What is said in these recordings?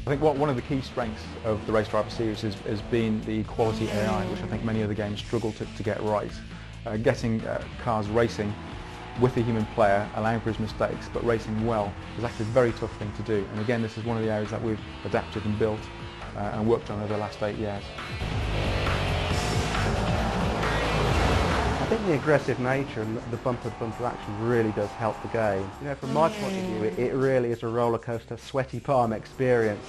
I think one of the key strengths of the Race Driver series has been the quality AI, which I think many other games struggle to get right. Getting cars racing with a human player, allowing for his mistakes, but racing well is actually a very tough thing to do. And again, this is one of the areas that we've adapted and built and worked on over the last 8 years. I think the aggressive nature and the bumper-to-bumper action really does help the game. You know, from my point of view, it really is a roller coaster, sweaty palm experience.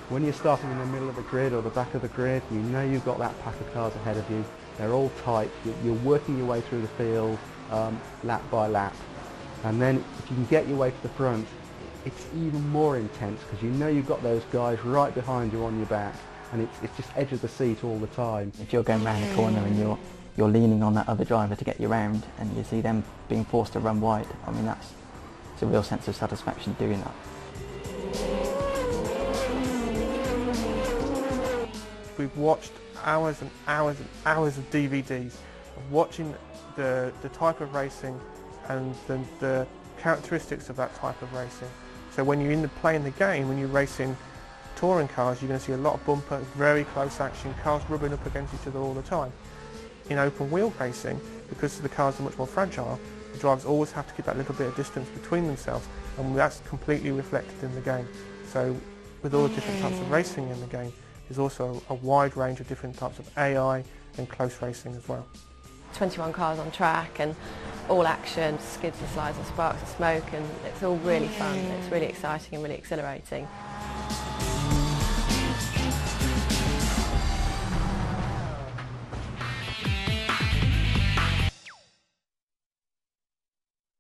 When you're starting in the middle of the grid or the back of the grid, you know you've got that pack of cars ahead of you. They're all tight. You're working your way through the field, lap by lap. And then if you can get your way to the front, it's even more intense because you know you've got those guys right behind you on your back, and it's just edge of the seat all the time. If you're going round the corner and you're leaning on that other driver to get you round, and you see them being forced to run wide, I mean it's a real sense of satisfaction doing that. We've watched hours and hours and hours of DVDs of watching the type of racing and the characteristics of that type of racing. So when you're playing the game, when you're racing touring cars, you're going to see a lot of bumper, very close action, cars rubbing up against each other all the time. In open wheel racing, because the cars are much more fragile, the drivers always have to keep that little bit of distance between themselves, and that's completely reflected in the game. So with all the different types of racing in the game, there's also a wide range of different types of AI and close racing as well. 21 cars on track and all action, skids and slides and sparks and smoke, and it's all really fun. It's really exciting and really exhilarating.